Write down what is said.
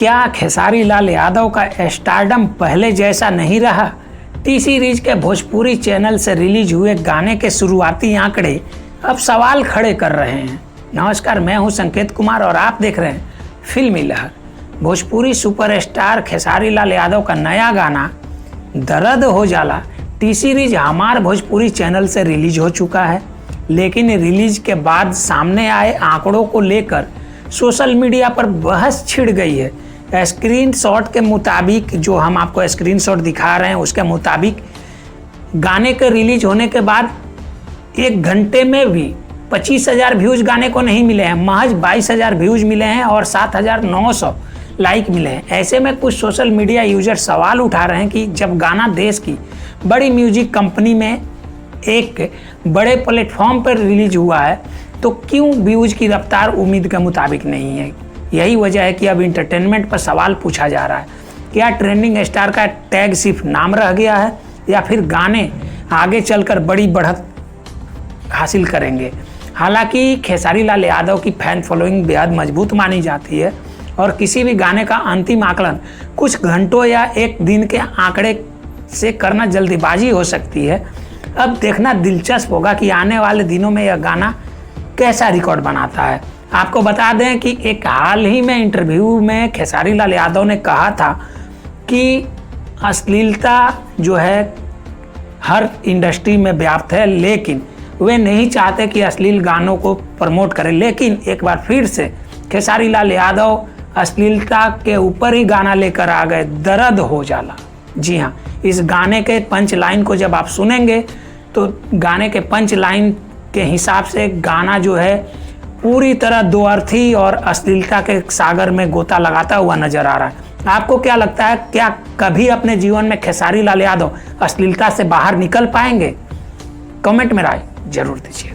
क्या खेसारी लाल यादव का स्टारडम पहले जैसा नहीं रहा? टी सीरीज के भोजपुरी चैनल से रिलीज हुए गाने के शुरुआती आंकड़े अब सवाल खड़े कर रहे हैं। नमस्कार, मैं हूं संकेत कुमार और आप देख रहे हैं फिल्मी लहर। भोजपुरी सुपरस्टार खेसारी लाल यादव का नया गाना दर्द हो जाला टी सीरीज हमार भोजपुरी चैनल से रिलीज हो चुका है, लेकिन रिलीज के बाद सामने आए आंकड़ों को लेकर सोशल मीडिया पर बहस छिड़ गई है। स्क्रीनशॉट के मुताबिक, जो हम आपको स्क्रीनशॉट दिखा रहे हैं उसके मुताबिक, गाने के रिलीज होने के बाद 1 घंटे में भी 25,000 व्यूज गाने को नहीं मिले हैं, महज 22,000 व्यूज मिले हैं और 7,900 लाइक मिले हैं। ऐसे में कुछ सोशल मीडिया यूजर सवाल उठा रहे हैं कि जब गाना देश की बड़ी म्यूजिक कंपनी में एक बड़े प्लेटफॉर्म पर रिलीज हुआ है तो क्यों व्यूज की रफ्तार उम्मीद के मुताबिक नहीं है। यही वजह है कि अब इंटरटेनमेंट पर सवाल पूछा जा रहा है, क्या ट्रेंडिंग स्टार का टैग सिर्फ नाम रह गया है या फिर गाने आगे चलकर बड़ी बढ़त हासिल करेंगे। हालांकि खेसारी लाल यादव की फैन फॉलोइंग बेहद मजबूत मानी जाती है और किसी भी गाने का अंतिम आकलन कुछ घंटों या एक दिन के आंकड़े से करना जल्दीबाजी हो सकती है। अब देखना दिलचस्प होगा कि आने वाले दिनों में यह गाना कैसा रिकॉर्ड बनाता है। आपको बता दें कि एक हाल ही में इंटरव्यू में खेसारी लाल यादव ने कहा था कि अश्लीलता जो है हर इंडस्ट्री में व्याप्त है, लेकिन वे नहीं चाहते कि अश्लील गानों को प्रमोट करें। लेकिन एक बार फिर से खेसारी लाल यादव अश्लीलता के ऊपर ही गाना लेकर आ गए, दर्द हो जाला। जी हाँ, इस गाने के पंच लाइन को जब आप सुनेंगे तो गाने के पंच लाइन के हिसाब से गाना जो है पूरी तरह दो अर्थी और अश्लीलता के सागर में गोता लगाता हुआ नजर आ रहा है। आपको क्या लगता है, क्या कभी अपने जीवन में खेसारी लाल यादव अश्लीलता से बाहर निकल पाएंगे? कमेंट में राय जरूर दीजिए।